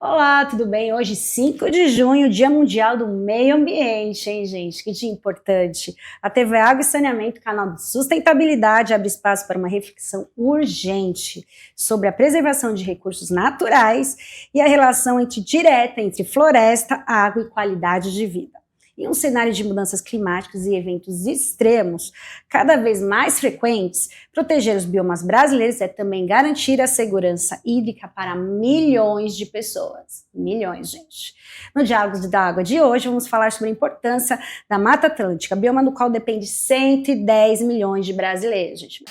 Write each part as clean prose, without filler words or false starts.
Olá, tudo bem? Hoje, 5 de junho, Dia Mundial do Meio Ambiente, hein, gente? Que dia importante. A TV Água e Saneamento, canal de sustentabilidade, abre espaço para uma reflexão urgente sobre a preservação de recursos naturais e a relação direta entre floresta, água e qualidade de vida. Em um cenário de mudanças climáticas e eventos extremos, cada vez mais frequentes, proteger os biomas brasileiros é também garantir a segurança hídrica para milhões de pessoas. Milhões, gente. No Diálogos da Água de hoje, vamos falar sobre a importância da Mata Atlântica, bioma do qual depende 110 milhões de brasileiros, gente.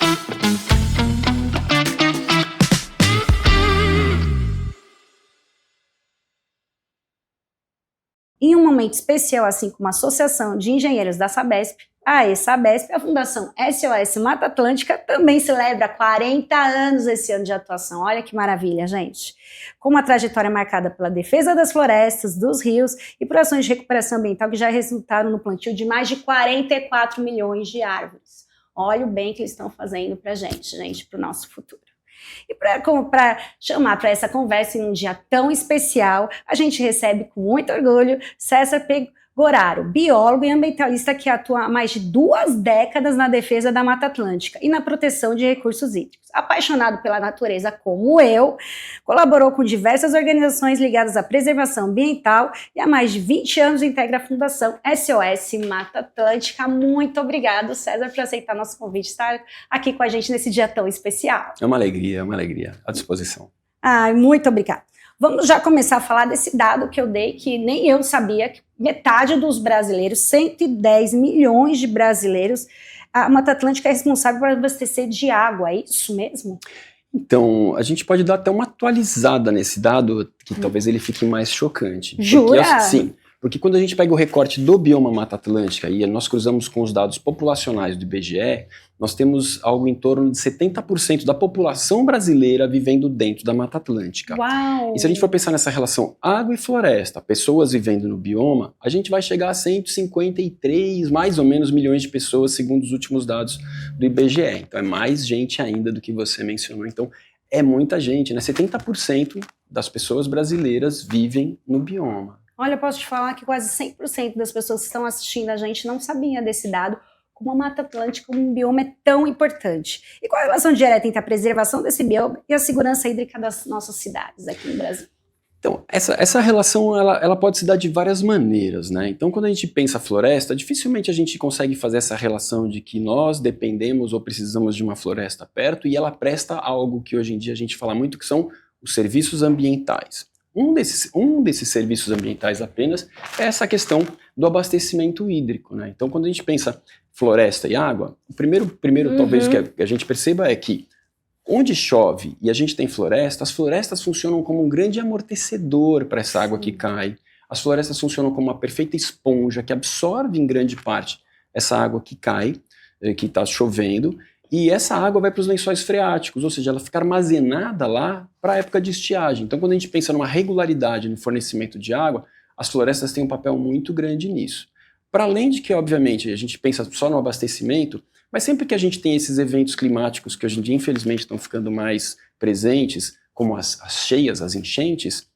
Em um momento especial, assim como a Associação de Engenheiros da Sabesp, a ESABESP, a Fundação SOS Mata Atlântica também celebra 40 anos esse ano de atuação. Olha que maravilha, gente! Com uma trajetória marcada pela defesa das florestas, dos rios e por ações de recuperação ambiental que já resultaram no plantio de mais de 44 milhões de árvores. Olha o bem que eles estão fazendo para a gente, para o nosso futuro. E para chamar para essa conversa em um dia tão especial, a gente recebe com muito orgulho César Pegoraro, biólogo e ambientalista que atua há mais de 2 décadas na defesa da Mata Atlântica e na proteção de recursos hídricos. Apaixonado pela natureza como eu, colaborou com diversas organizações ligadas à preservação ambiental e há mais de 20 anos integra a Fundação SOS Mata Atlântica. Muito obrigado, César, por aceitar nosso convite, estar aqui com a gente nesse dia tão especial. É uma alegria, à disposição. Muito obrigada. Vamos já começar a falar desse dado que eu dei, que nem eu sabia, que metade dos brasileiros, 110 milhões de brasileiros, a Mata Atlântica é responsável por abastecer de água, é isso mesmo? Então, a gente pode dar até uma atualizada nesse dado, que talvez ele fique mais chocante. Jura? Sim, porque quando a gente pega o recorte do bioma Mata Atlântica e nós cruzamos com os dados populacionais do IBGE, nós temos algo em torno de 70% da população brasileira vivendo dentro da Mata Atlântica. Uau! E se a gente for pensar nessa relação água e floresta, pessoas vivendo no bioma, a gente vai chegar a 153, mais ou menos, milhões de pessoas, segundo os últimos dados do IBGE. Então é mais gente ainda do que você mencionou. Então é muita gente, né? 70% das pessoas brasileiras vivem no bioma. Olha, eu posso te falar que quase 100% das pessoas que estão assistindo a gente não sabia desse dado, como a Mata Atlântica, como um bioma é tão importante. E qual a relação direta entre a preservação desse bioma e a segurança hídrica das nossas cidades aqui no Brasil? Então, essa relação ela pode se dar de várias maneiras, né? Então, quando a gente pensa floresta, dificilmente a gente consegue fazer essa relação de que nós dependemos ou precisamos de uma floresta perto e ela presta algo que hoje em dia a gente fala muito, que são os serviços ambientais. Um desses serviços ambientais apenas é essa questão do abastecimento hídrico, né? Então, quando a gente pensa floresta e água, o primeiro talvez que a gente perceba é que onde chove e a gente tem floresta, as florestas funcionam como um grande amortecedor para essa água que cai. As florestas funcionam como uma perfeita esponja que absorve em grande parte essa água que cai, que está chovendo, e essa água vai para os lençóis freáticos, ou seja, ela fica armazenada lá para a época de estiagem. Então, quando a gente pensa numa regularidade no fornecimento de água, as florestas têm um papel muito grande nisso. Para além de que, obviamente, a gente pensa só no abastecimento, mas sempre que a gente tem esses eventos climáticos que hoje em dia, infelizmente, estão ficando mais presentes, como as cheias, as enchentes,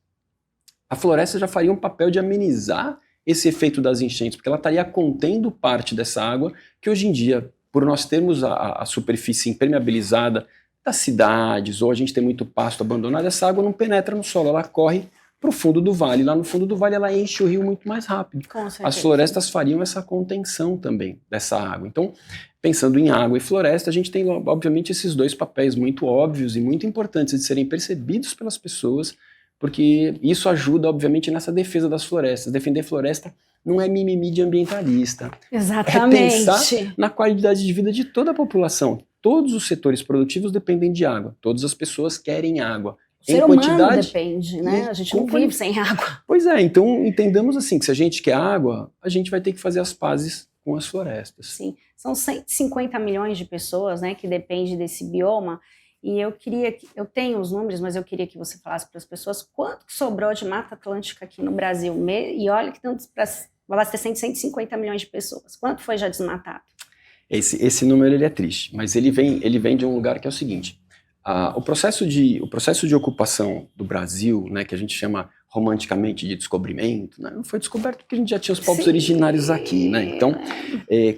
a floresta já faria um papel de amenizar esse efeito das enchentes, porque ela estaria contendo parte dessa água que hoje em dia, por nós termos a superfície impermeabilizada das cidades, ou a gente tem muito pasto abandonado, essa água não penetra no solo, ela corre para o fundo do vale. Lá no fundo do vale ela enche o rio muito mais rápido. Com certeza. As florestas fariam essa contenção também dessa água. Então, pensando em água e floresta, a gente tem, obviamente, esses dois papéis muito óbvios e muito importantes de serem percebidos pelas pessoas, porque isso ajuda, obviamente, nessa defesa das florestas. Defender floresta não é mimimi de ambientalista. Exatamente. É pensar na qualidade de vida de toda a população. Todos os setores produtivos dependem de água. Todas as pessoas querem água. O ser humano depende, né? A gente não vive sem água. Pois é, então entendamos assim, que se a gente quer água, a gente vai ter que fazer as pazes com as florestas. Sim, são 150 milhões de pessoas, né, que dependem desse bioma. E eu tenho os números, mas eu queria que você falasse para as pessoas quanto que sobrou de Mata Atlântica aqui no Brasil. E olha que tanto para abastecendo 150 milhões de pessoas. Quanto foi já desmatado? Esse número ele é triste, mas ele vem de um lugar que é o seguinte. O processo de ocupação do Brasil, né, que a gente chama romanticamente de descobrimento, né? Não foi descoberto porque a gente já tinha os povos originários aqui, né? Então,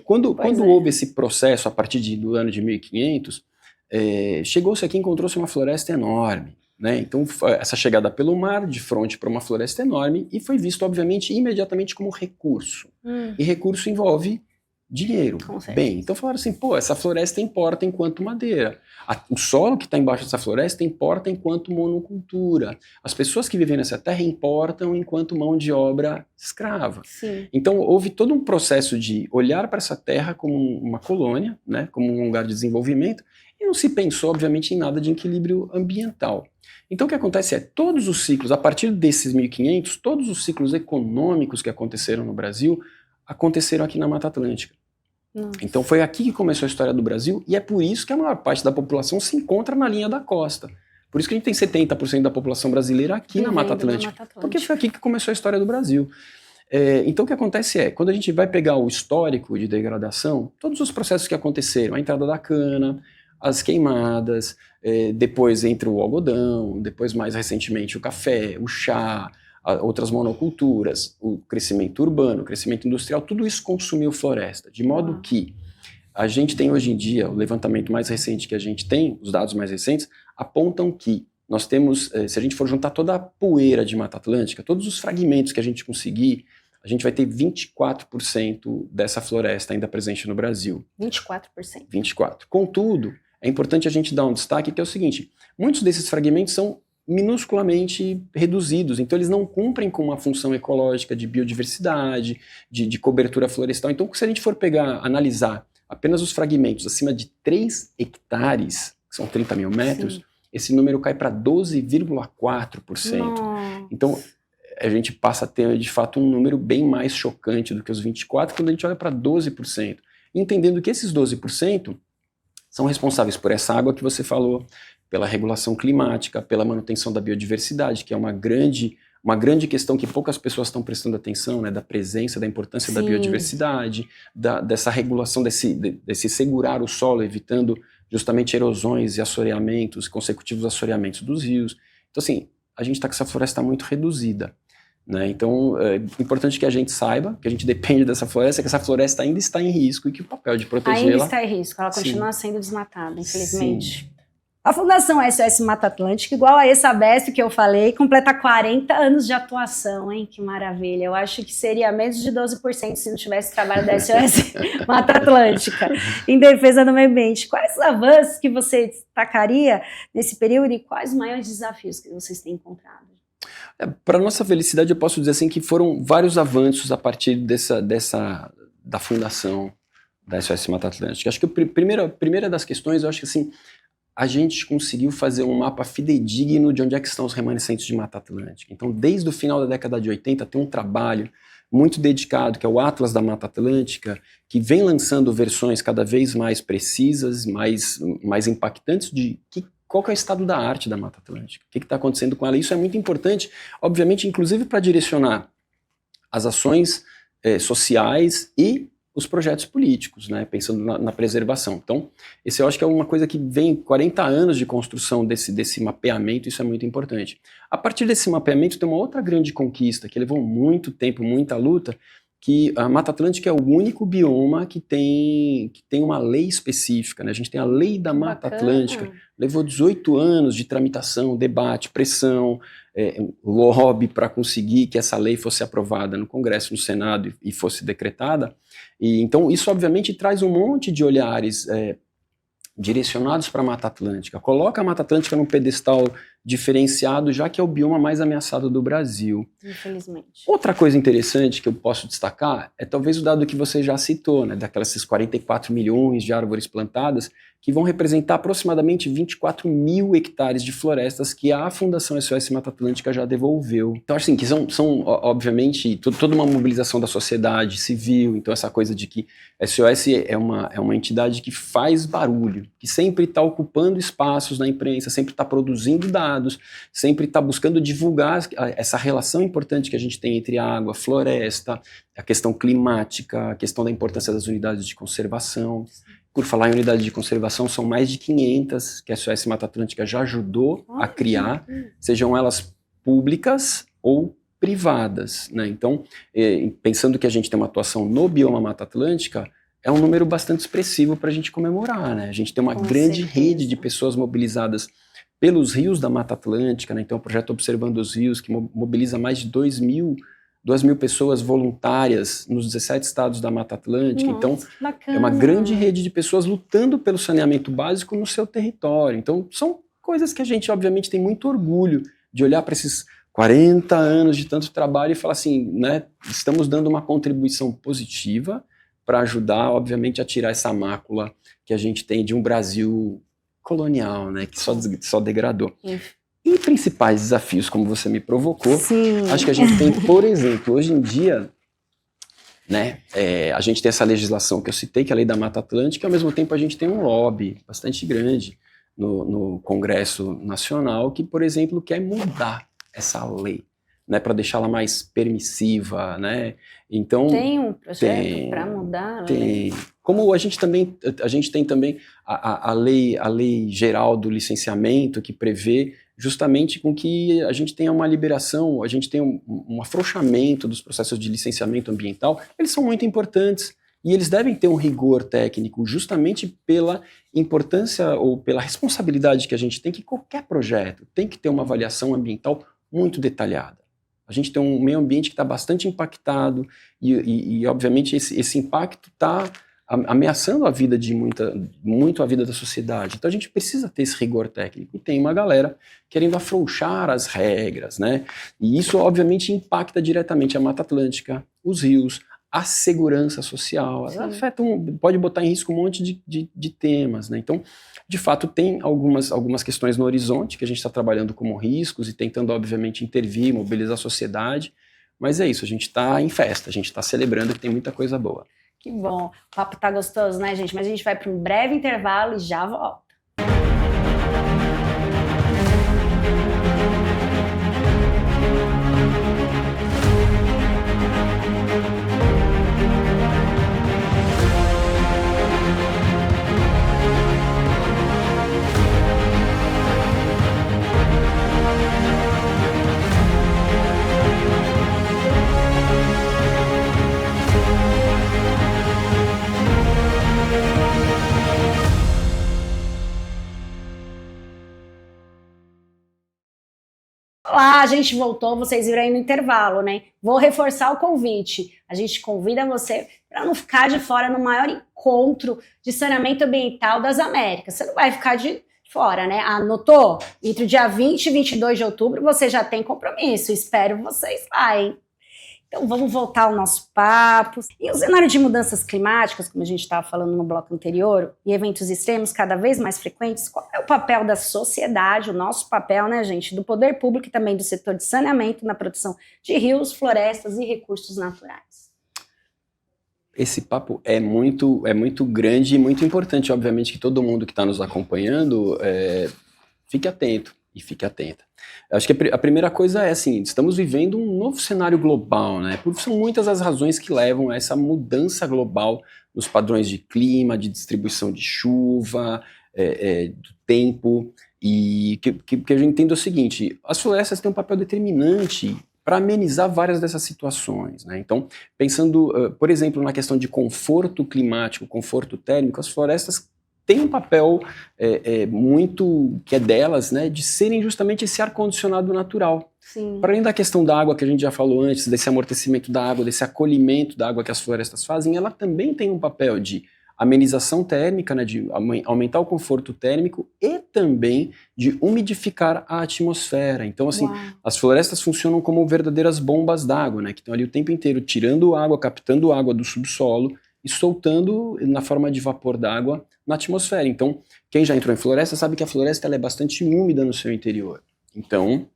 quando houve esse processo a partir do ano de 1500, chegou-se aqui e encontrou-se uma floresta enorme, né? Então, essa chegada pelo mar, de frente para uma floresta enorme, e foi visto, obviamente, imediatamente como recurso. E recurso envolve dinheiro. Bem, então falaram assim, pô, essa floresta importa enquanto madeira. O solo que está embaixo dessa floresta importa enquanto monocultura. As pessoas que vivem nessa terra importam enquanto mão de obra escrava. Sim. Então houve todo um processo de olhar para essa terra como uma colônia, né, como um lugar de desenvolvimento, e não se pensou, obviamente, em nada de equilíbrio ambiental. Então o que acontece todos os ciclos, a partir desses 1500, todos os ciclos econômicos que aconteceram no Brasil, aconteceram aqui na Mata Atlântica. Então foi aqui que começou a história do Brasil, e é por isso que a maior parte da população se encontra na linha da costa. Por isso que a gente tem 70% da população brasileira aqui na Mata Atlântica. Porque foi aqui que começou a história do Brasil. Então o que acontece quando a gente vai pegar o histórico de degradação, todos os processos que aconteceram, a entrada da cana, as queimadas, depois entra o algodão, depois mais recentemente o café, o chá, outras monoculturas, o crescimento urbano, o crescimento industrial, tudo isso consumiu floresta, de modo que a gente tem hoje em dia, o levantamento mais recente que a gente tem, os dados mais recentes, apontam que nós temos, se a gente for juntar toda a poeira de Mata Atlântica, todos os fragmentos que a gente conseguir, a gente vai ter 24% dessa floresta ainda presente no Brasil. 24%. 24%. Contudo, é importante a gente dar um destaque que é o seguinte, muitos desses fragmentos são minusculamente reduzidos, então eles não cumprem com uma função ecológica de biodiversidade, de cobertura florestal. Então, se a gente for analisar apenas os fragmentos acima de 3 hectares, que são 30 mil metros, esse número cai para 12,4%. Então, a gente passa a ter, de fato, um número bem mais chocante do que os 24%, quando a gente olha para 12%. Entendendo que esses 12% são responsáveis por essa água que você falou, pela regulação climática, pela manutenção da biodiversidade, que é uma grande questão que poucas pessoas estão prestando atenção, né, da presença, da importância da biodiversidade, dessa regulação, desse segurar o solo, evitando justamente erosões e assoreamentos, consecutivos assoreamentos dos rios. Então, assim, a gente está com essa floresta muito reduzida, né? Então, é importante que a gente saiba que a gente depende dessa floresta, que essa floresta ainda está em risco e que o papel de protegê-la... Ainda está em risco, ela continua sendo desmatada, infelizmente. A Fundação SOS Mata Atlântica, igual a Sabesp que eu falei, completa 40 anos de atuação, hein? Que maravilha. Eu acho que seria menos de 12% se não tivesse trabalho da SOS Mata Atlântica em defesa do meio ambiente. Quais os avanços que você destacaria nesse período e quais os maiores desafios que vocês têm encontrado? Para nossa felicidade, eu posso dizer assim que foram vários avanços a partir da fundação da SOS Mata Atlântica. Acho que a primeira das questões, eu acho que assim, a gente conseguiu fazer um mapa fidedigno de onde é que estão os remanescentes de Mata Atlântica. Então, desde o final da década de 80, tem um trabalho muito dedicado, que é o Atlas da Mata Atlântica, que vem lançando versões cada vez mais precisas, mais impactantes de qual que é o estado da arte da Mata Atlântica, o que está acontecendo com ela. Isso é muito importante, obviamente, inclusive para direcionar as ações sociais e os projetos políticos, né, pensando na preservação. Então, esse eu acho que é uma coisa que vem 40 anos de construção desse mapeamento, isso é muito importante. A partir desse mapeamento tem uma outra grande conquista, que levou muito tempo, muita luta, que a Mata Atlântica é o único bioma que tem uma lei específica, né? A gente tem a Lei da Mata Atlântica, levou 18 anos de tramitação, debate, pressão, lobby para conseguir que essa lei fosse aprovada no Congresso, no Senado e fosse decretada. E, então isso obviamente traz um monte de olhares direcionados para a Mata Atlântica, coloca a Mata Atlântica num pedestal diferenciado, já que é o bioma mais ameaçado do Brasil. Infelizmente. Outra coisa interessante que eu posso destacar é talvez o dado que você já citou, né, daquelas 44 milhões de árvores plantadas, que vão representar aproximadamente 24 mil hectares de florestas que a Fundação SOS Mata Atlântica já devolveu. Então, assim, que são obviamente, toda uma mobilização da sociedade civil, então essa coisa de que SOS é uma entidade que faz barulho, que sempre está ocupando espaços na imprensa, sempre está produzindo dados, sempre está buscando divulgar essa relação importante que a gente tem entre água, floresta, a questão climática, a questão da importância das unidades de conservação. Por falar em unidade de conservação, são mais de 500 que a SOS Mata Atlântica já ajudou a criar, sejam elas públicas ou privadas, né? Então, pensando que a gente tem uma atuação no bioma Mata Atlântica, é um número bastante expressivo para a gente comemorar, né? A gente tem uma grande rede de pessoas mobilizadas pelos rios da Mata Atlântica, né? Então o projeto Observando os Rios, que mobiliza mais de 2.000 pessoas voluntárias nos 17 estados da Mata Atlântica. Nossa, então bacana. é uma grande rede de pessoas lutando pelo saneamento básico no seu território. Então são coisas que a gente obviamente tem muito orgulho de olhar para esses 40 anos de tanto trabalho e falar assim, né, estamos dando uma contribuição positiva para ajudar, obviamente, a tirar essa mácula que a gente tem de um Brasil colonial, né, que só degradou. E principais desafios, como você me provocou, Sim. Acho que a gente tem, por exemplo, hoje em dia, né, a gente tem essa legislação que eu citei, que é a Lei da Mata Atlântica, e ao mesmo tempo a gente tem um lobby bastante grande no Congresso Nacional que, por exemplo, quer mudar essa lei, né, para deixá-la mais permissiva, né? Então tem um projeto para mudar a lei? Como a gente tem também a lei geral do licenciamento, que prevê justamente com que a gente tenha uma liberação, a gente tenha um afrouxamento dos processos de licenciamento ambiental. Eles são muito importantes e eles devem ter um rigor técnico justamente pela importância ou pela responsabilidade que a gente tem, que qualquer projeto tem que ter uma avaliação ambiental muito detalhada. A gente tem um meio ambiente que está bastante impactado e obviamente, esse impacto está ameaçando a vida muito a vida da sociedade. Então a gente precisa ter esse rigor técnico. E tem uma galera querendo afrouxar as regras, né? E isso, obviamente, impacta diretamente a Mata Atlântica, os rios, a segurança social, pode botar em risco um monte de temas, né? Então, de fato, tem algumas questões no horizonte que a gente está trabalhando como riscos e tentando, obviamente, intervir, mobilizar a sociedade, mas é isso, a gente está em festa, a gente está celebrando que tem muita coisa boa. Que bom, o papo tá gostoso, né, gente? Mas a gente vai para um breve intervalo e já volta. Olá, a gente voltou, vocês viram aí no intervalo, né? Vou reforçar o convite. A gente convida você para não ficar de fora no maior encontro de saneamento ambiental das Américas. Você não vai ficar de fora, né? Anotou? Entre o dia 20 e 22 de outubro você já tem compromisso. Espero vocês lá, hein? Então vamos voltar ao nosso papo. E o cenário de mudanças climáticas, como a gente estava falando no bloco anterior, e eventos extremos cada vez mais frequentes, qual é o papel da sociedade, o nosso papel, né, gente, do poder público e também do setor de saneamento na produção de rios, florestas e recursos naturais? Esse papo é muito grande e muito importante, obviamente, que todo mundo que está nos acompanhando fique atento e fique atenta. Acho que a primeira coisa é assim, estamos vivendo um novo cenário global, né? Porque são muitas as razões que levam a essa mudança global nos padrões de clima, de distribuição de chuva, do tempo, e que a gente entende o seguinte: as florestas têm um papel determinante para amenizar várias dessas situações, né? Então, pensando, por exemplo, na questão de conforto climático, conforto térmico, as florestas têm um papel muito que é delas, né, de serem justamente esse ar-condicionado natural. Para além da questão da água que a gente já falou antes, desse amortecimento da água, desse acolhimento da água que as florestas fazem, ela também tem um papel de amenização térmica, né, de aumentar o conforto térmico e também de umidificar a atmosfera. Então, assim, as florestas funcionam como verdadeiras bombas d'água, né, que estão ali o tempo inteiro tirando água, captando água do subsolo e soltando na forma de vapor d'água na atmosfera. Então, quem já entrou em floresta sabe que a floresta ela é bastante úmida no seu interior. Então,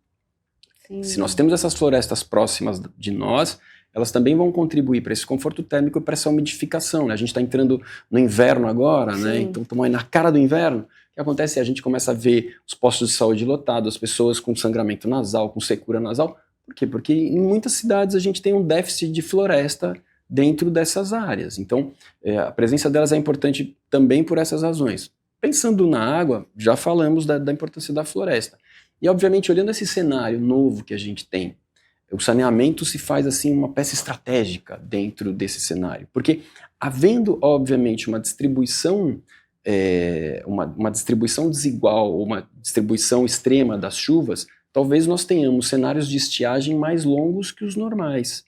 se nós temos essas florestas próximas de nós, elas também vão contribuir para esse conforto térmico e para essa umidificação, né? A gente está entrando no inverno agora, né? Então estamos aí na cara do inverno. O que acontece é a gente começa a ver os postos de saúde lotados, as pessoas com sangramento nasal, com secura nasal. Por quê? Porque em muitas cidades a gente tem um déficit de floresta dentro dessas áreas. Então, a presença delas é importante também por essas razões. Pensando na água, já falamos da importância da floresta. E, obviamente, olhando esse cenário novo que a gente tem, O saneamento se faz assim uma peça estratégica dentro desse cenário, porque havendo, obviamente, uma distribuição desigual, ou uma distribuição extrema das chuvas, talvez nós tenhamos cenários de estiagem mais longos que os normais.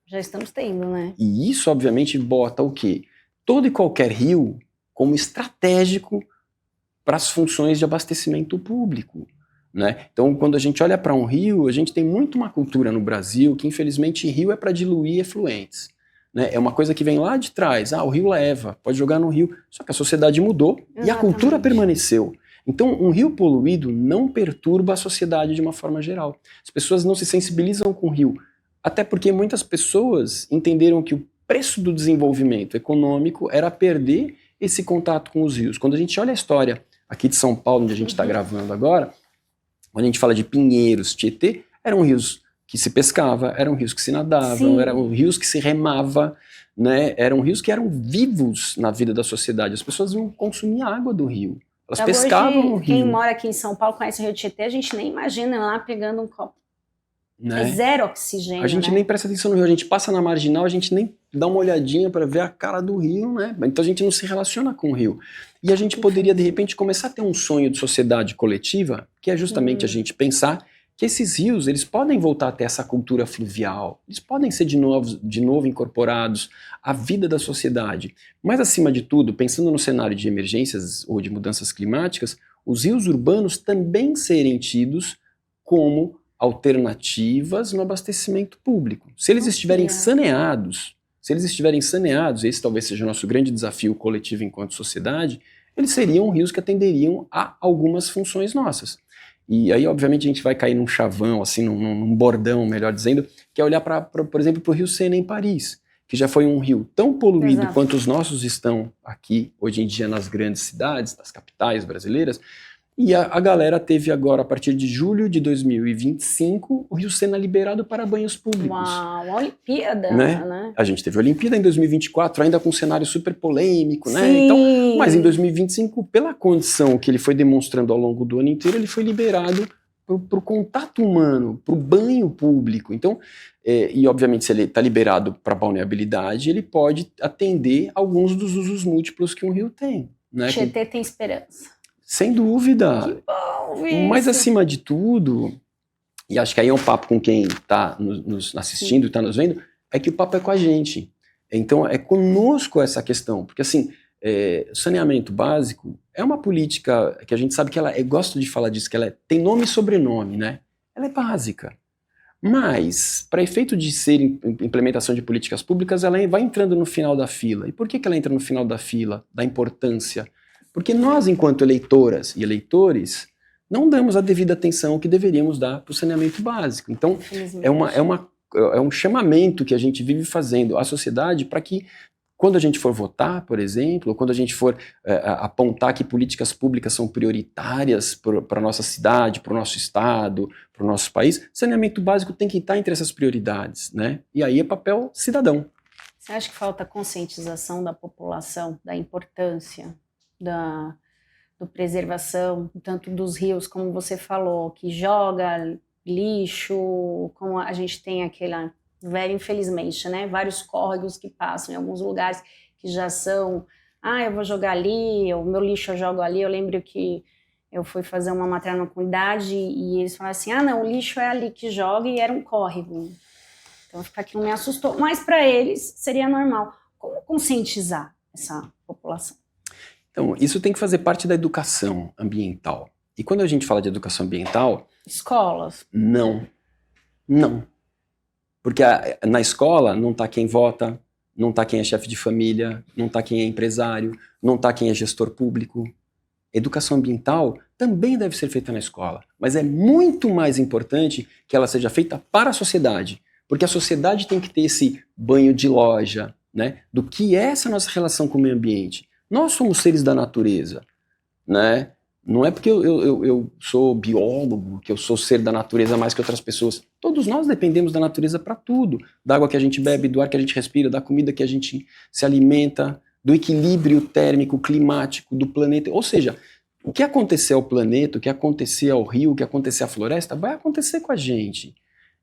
Já estamos tendo, né? E isso, obviamente, bota o quê? Todo e qualquer rio como estratégico para as funções de abastecimento público. Né? Então, quando a gente olha para um rio, a gente tem muito uma cultura no Brasil que, infelizmente, rio é para diluir efluentes. Né? É uma coisa que vem lá de trás. O rio leva, pode jogar no rio. Só que a sociedade mudou. Exatamente. E a cultura permaneceu. Então, um rio poluído não perturba a sociedade de uma forma geral. As pessoas não se sensibilizam com o rio. Até porque muitas pessoas entenderam que o preço do desenvolvimento econômico era perder esse contato com os rios. Quando a gente olha a história aqui de São Paulo, onde a gente está gravando agora, quando a gente fala de Pinheiros, Tietê, eram rios que se pescava, eram rios que se nadavam, Sim. eram rios que se remava, né? Eram rios que eram vivos na vida da sociedade. As pessoas iam consumir água do rio. Elas pescavam no rio. Quem mora aqui em São Paulo conhece o Rio Tietê, a gente nem imagina lá pegando um copo. Né? É zero oxigênio. A gente nem presta atenção no rio, a gente passa na marginal, a gente nem dá uma olhadinha para ver a cara do rio, né? Então a gente não se relaciona com o rio. E a gente poderia, de repente, começar a ter um sonho de sociedade coletiva, que é justamente a gente pensar que esses rios, eles podem voltar a ter essa cultura fluvial, eles podem ser de novo incorporados à vida da sociedade. Mas, acima de tudo, pensando no cenário de emergências ou de mudanças climáticas, os rios urbanos também serem tidos como alternativas no abastecimento público. Se eles estiverem saneados, esse talvez seja o nosso grande desafio coletivo enquanto sociedade, eles seriam rios que atenderiam a algumas funções nossas. E aí, obviamente, a gente vai cair num chavão, assim, num bordão, melhor dizendo, que é olhar, por exemplo, para o Rio Sena em Paris, que já foi um rio tão poluído quanto os nossos estão aqui, hoje em dia, nas grandes cidades, nas capitais brasileiras. E a galera teve agora, a partir de julho de 2025, o Rio Sena liberado para banhos públicos. Uau, a Olimpíada, né? A gente teve a Olimpíada em 2024, ainda com um cenário super polêmico, né? Sim. Então, mas em 2025, pela condição que ele foi demonstrando ao longo do ano inteiro, ele foi liberado para o contato humano, para o banho público. Então, e obviamente se ele está liberado para balneabilidade, ele pode atender alguns dos usos múltiplos que um rio tem. Né? Tietê tem esperança. Sem dúvida. Que bom isso. Mas acima de tudo, e acho que aí é um papo com quem está nos assistindo, está nos vendo, é que o papo é com a gente. Então é conosco essa questão, porque assim, saneamento básico é uma política que a gente sabe que ela, eu gosto de falar disso, que ela tem nome e sobrenome, né? Ela é básica. Mas, para efeito de ser implementação de políticas públicas, ela vai entrando no final da fila. E por que ela entra no final da fila, da importância? Porque nós, enquanto eleitoras e eleitores, não damos a devida atenção que deveríamos dar para o saneamento básico. Então, é um chamamento que a gente vive fazendo à sociedade para que, quando a gente for votar, por exemplo, ou quando a gente for apontar que políticas públicas são prioritárias para a nossa cidade, para o nosso estado, para o nosso país, saneamento básico tem que estar entre essas prioridades, né? E aí é papel cidadão. Você acha que falta conscientização da população da importância da preservação, tanto dos rios, como você falou, que joga lixo, como a gente tem aquela, infelizmente, né, vários córregos que passam em alguns lugares que já são, eu vou jogar ali, o meu lixo eu jogo ali. Eu lembro que eu fui fazer uma matéria na comunidade e eles falaram assim, não, o lixo é ali que joga, e era um córrego. Então aquilo me assustou, mas para eles seria normal. Como conscientizar essa população? Então, isso tem que fazer parte da educação ambiental. E quando a gente fala de educação ambiental... Escolas? Não. Porque na escola não está quem vota, não está quem é chefe de família, não está quem é empresário, não está quem é gestor público. Educação ambiental também deve ser feita na escola, mas é muito mais importante que ela seja feita para a sociedade, porque a sociedade tem que ter esse banho de loja, né, do que é essa nossa relação com o meio ambiente. Nós somos seres da natureza, né? Não é porque eu sou biólogo, que eu sou ser da natureza mais que outras pessoas. Todos nós dependemos da natureza para tudo. Da água que a gente bebe, do ar que a gente respira, da comida que a gente se alimenta, do equilíbrio térmico, climático do planeta. Ou seja, o que acontecer ao planeta, o que acontecer ao rio, o que acontecer à floresta, vai acontecer com a gente.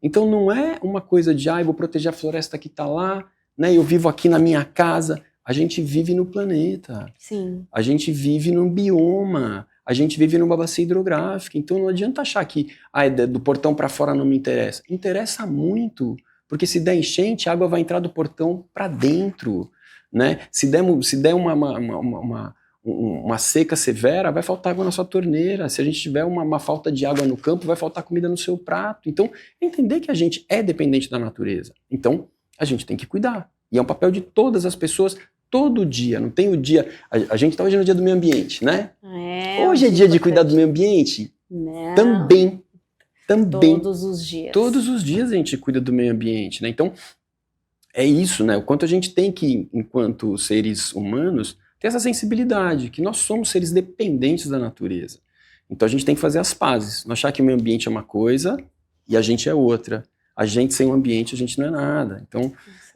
Então não é uma coisa de, eu vou proteger a floresta que está lá, né? Eu vivo aqui na minha casa. A gente vive no planeta. Sim. A gente vive num bioma. A gente vive numa bacia hidrográfica. Então não adianta achar que do portão para fora não me interessa. Interessa muito. Porque se der enchente, a água vai entrar do portão para dentro. Né? Se der uma seca severa, vai faltar água na sua torneira. Se a gente tiver uma falta de água no campo, vai faltar comida no seu prato. Então, entender que a gente é dependente da natureza. Então, a gente tem que cuidar. E é um papel de todas as pessoas, todo dia. Não tem o dia... A gente está hoje no dia do meio ambiente, né? Hoje é dia de cuidar do meio ambiente? Não. Também. Todos os dias. Todos os dias a gente cuida do meio ambiente, né? Então, é isso, né? O quanto a gente tem que, enquanto seres humanos, ter essa sensibilidade, que nós somos seres dependentes da natureza. Então a gente tem que fazer as pazes. Não achar que o meio ambiente é uma coisa e a gente é outra. A gente sem o ambiente, a gente não é nada. Então,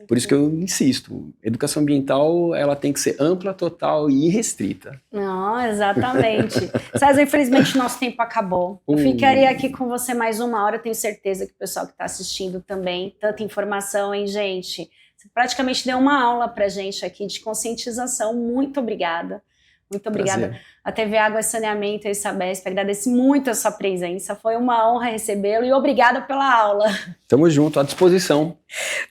por isso que eu insisto, educação ambiental, ela tem que ser ampla, total e irrestrita. Não, exatamente. César, infelizmente nosso tempo acabou. Eu ficaria aqui com você mais uma hora, tenho certeza que o pessoal que está assistindo também, tanta informação, hein, gente? Você praticamente deu uma aula pra gente aqui de conscientização. Muito obrigada. Muito obrigada. Prazer. A TV Água e Saneamento e Sabesp agradece muito a sua presença. Foi uma honra recebê-lo e obrigada pela aula. Tamo junto, à disposição.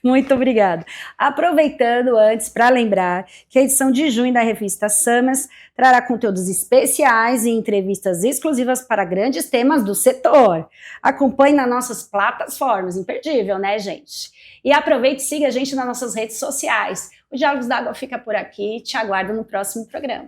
Muito obrigada. Aproveitando antes para lembrar que a edição de junho da revista Samas trará conteúdos especiais e entrevistas exclusivas para grandes temas do setor. Acompanhe nas nossas plataformas, imperdível, né, gente? E aproveite e siga a gente nas nossas redes sociais. O Diálogos da Água fica por aqui, te aguardo no próximo programa.